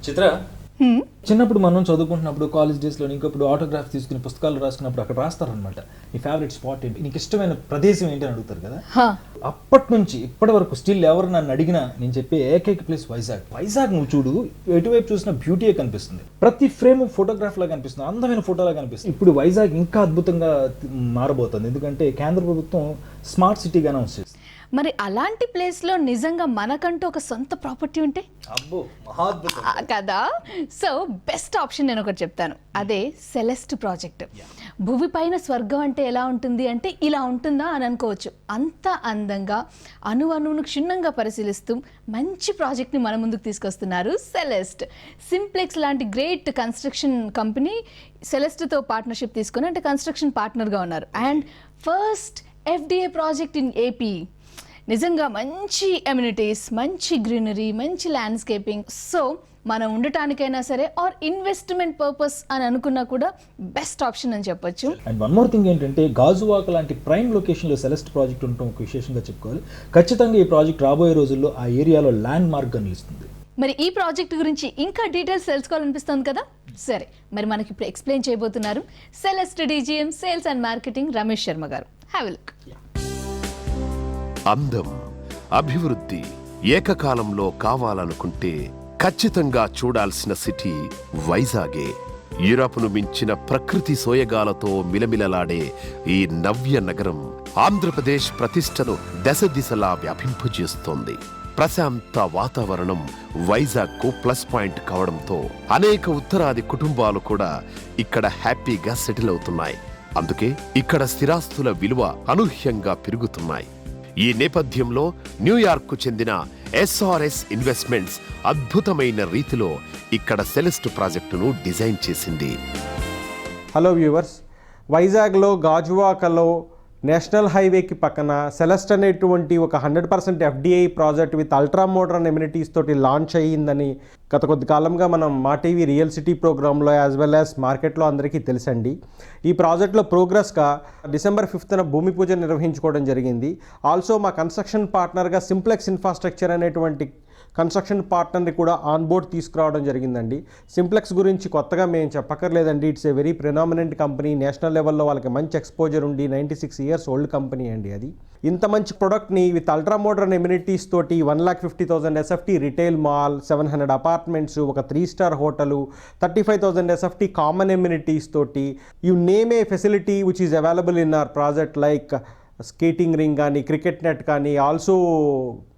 చిత్ర, చిన్నప్పుడు మనం చదువుకుంటున్నప్పుడు కాలేజ్ డేస్లో ఇంకప్పుడు ఆటోగ్రాఫ్ తీసుకుని పుస్తకాలు రాసుకున్నప్పుడు అక్కడ రాస్తారనమాట నీ ఫేవరెట్ స్పాట్ ఏంటి, నీకు ఇష్టమైన ప్రదేశం ఏంటి అని అడుగుతారు కదా. అప్పటి నుంచి ఇప్పటి వరకు స్టిల్ ఎవరు నన్ను అడిగినా నేను చెప్పే ఏకైక ప్లేస్ వైజాగ్. వైజాగ్ నువ్వు చూడు, ఎటువైపు చూసినా బ్యూటీయే కనిపిస్తుంది, ప్రతి ఫ్రేమ్ ఫోటోగ్రాఫ్ లా కనిపిస్తుంది, అందమైన ఫోటోలా కనిపిస్తుంది. ఇప్పుడు వైజాగ్ ఇంకా అద్భుతంగా మారబోతుంది, ఎందుకంటే కేంద్ర ప్రభుత్వం స్మార్ట్ సిటీగా అనౌన్స్ చేస్తుంది. మరి అలాంటి ప్లేస్లో నిజంగా మనకంటూ ఒక సొంత ప్రాపర్టీ ఉంటే అబ్బో మహాద్భుతం కదా. సో బెస్ట్ ఆప్షన్ నేను ఒకటి చెప్తాను, అదే సెలెస్ట్ ప్రాజెక్ట్. భూమి పైన స్వర్గం అంటే ఎలా ఉంటుంది అంటే ఇలా ఉంటుందా అని అనుకోవచ్చు. అంత అందంగా అణువును క్షుణ్ణంగా పరిశీలిస్తూ మంచి ప్రాజెక్ట్ని మన ముందుకు తీసుకొస్తున్నారు సెలెస్ట్. సింప్లెక్స్ లాంటి గ్రేట్ కన్స్ట్రక్షన్ కంపెనీ సెలెస్ట్తో పార్ట్నర్షిప్ తీసుకొని అంటే కన్స్ట్రక్షన్ పార్ట్నర్గా ఉన్నారు. And first FDA project in AP. నిజంగా మంచి అమ్యూనిటీస్, మంచి గ్రీనరీ, మంచి ల్యాండ్స్కేపింగ్. సో మనం ఉండటానికైనా సరే ఆర్ ఇన్వెస్ట్మెంట్ పర్పస్ అని అనుకున్నా కూడా బెస్ట్ ఆప్షన్ అని చెప్పొచ్చు. అండ్ వన్ మోర్ థింగ్ ఏంటంటే గాజువాక లాంటి ప్రైమ్ లొకేషన్లో సెలెస్ట్ ప్రాజెక్ట్ ఉండటం ఒక విశేషంగా చెప్పుకోవాలి. ఖచ్చితంగా ఈ ప్రాజెక్ట్ రాబోయే రోజుల్లో ఆ ఏరియాలో ల్యాండ్ మార్క్గా నిలుస్తుంది. మరి ఈ ప్రాజెక్ట్ గురించి ఇంకా డీటెయిల్స్ తెలుసుకోవాలనిపిస్తుంది కదా. సరే, మరి మనకి ఇప్పుడు ఎక్స్ప్లెయిన్ చేయబోతున్నారు Celeste DGM sales and marketing Ramesh Sharma garu. Have a look. అందం, అభివృద్ధి ఏకకాలంలో కావాలనుకుంటే ఖచ్చితంగా చూడాల్సిన సిటీ వైజాగే. యూరప్ను మించిన ప్రకృతి సోయగాలతో మిలమిలలాడే ఈ నవ్య నగరం ఆంధ్రప్రదేశ్ ప్రతిష్టను దశ దిశలా వ్యాపింపజేస్తోంది. ప్రశాంత వాతావరణం వైజాగ్కు ప్లస్ పాయింట్ కావడంతో అనేక ఉత్తరాది కుటుంబాలు కూడా ఇక్కడ హ్యాపీగా సెటిల్ అవుతున్నాయి. అందుకే ఇక్కడ స్థిరాస్తుల విలువ అనూహ్యంగా పెరుగుతున్నాయి. ఈ నేపథ్యంలో న్యూయార్క్కు చెందిన SRS ఇన్వెస్ట్మెంట్స్ అద్భుతమైన రీతిలో ఇక్కడ సెలెస్ట్ ప్రాజెక్టును డిజైన్ చేసింది. హలో వ్యూవర్స్, వైజాగ్లో గాజువాకలో నేషనల్ హైవేకి పక్కన సెలెస్ట్ అనేటువంటి ఒక 100% FDI project with ultra modern amenities తోటి లాంచ్ అయ్యిందని గత కొద్ది కాలంగా మనం మా టీవీ రియల్ సిటీ ప్రోగ్రాంలో యాజ్ వెల్ యాజ్ మార్కెట్లో అందరికీ తెలుసండి. ఈ ప్రాజెక్ట్లో ప్రోగ్రెస్గా December 5th భూమి పూజ నిర్వహించుకోవడం జరిగింది. ఆల్సో మా కన్స్ట్రక్షన్ పార్ట్నర్గా సింప్లెక్స్ ఇన్ఫ్రాస్ట్రక్చర్ అనేటువంటి కన్స్ట్రక్షన్ పార్ట్నర్ని కూడా ఆన్ బోర్డ్ తీసుకురావడం జరిగిందండి. సింప్లెక్స్ గురించి కొత్తగా మేము చెప్పక్కర్లేదండి. It's a very prominent company. National లెవెల్లో వాళ్ళకి మంచి ఎక్స్పోజర్ ఉండి 96 years ఓల్డ్ కంపెనీ అండి అది. ఇంత మంచి ప్రొడక్ట్ని విత్ అల్ట్రా మోడర్న్ ఎమ్యూనిటీస్ తోటి 1,50,000 SFT రిటైల్ మాల్, 700 అపార్ట్మెంట్స్, ఒక 3-star hotel, 35,000 SFT common amenities తోటి you name a facility which is available in our project like skating ring కానీ, క్రికెట్ నెట్ కానీ, also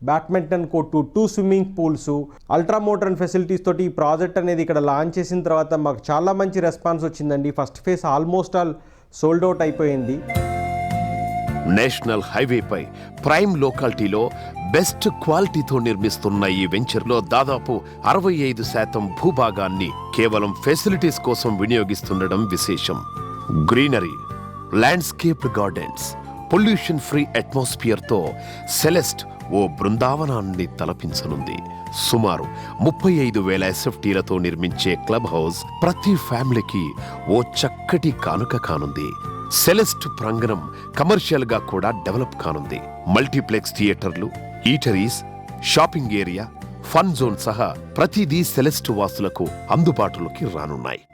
badminton court, 2 swimming pools, ultra modern facilities తోటి ఈ project అనేది ఇక్కడ launch చేసిన తర్వాత మాకు చాలా మంచి రెస్పాన్స్ వచ్చిందండి. First phase almost all sold out అయిపోయింది. నేషనల్ హైవేపై ప్రైమ్ లోకాలిటీలో బెస్ట్ క్వాలిటీతో నిర్మిస్తున్న ఈ వెంచర్లో దాదాపు 65% భూభాగాన్ని కేవలం ఫెసిలిటీస్ కోసం వినియోగిస్తుండడం విశేషం. Greenery, landscaped gardens, pollution free అట్మాస్ఫియర్తో సెలెస్ట్ ఓ బృందావనాన్ని తలపించనుంది. సుమారు 35,000 SFTలతో నిర్మించే క్లబ్ హౌస్ ప్రతి ఫ్యామిలీకి ఓ చక్కటి కానుక కానుంది. సెలెస్ట్ ప్రాంగణం కమర్షియల్ గా కూడా డెవలప్ కానుంది. మల్టీప్లెక్స్ థియేటర్లు, eateries, shopping area, fun zone సహా ప్రతిదీ సెలెస్ట్ వాసులకు అందుబాటులోకి రానున్నాయి.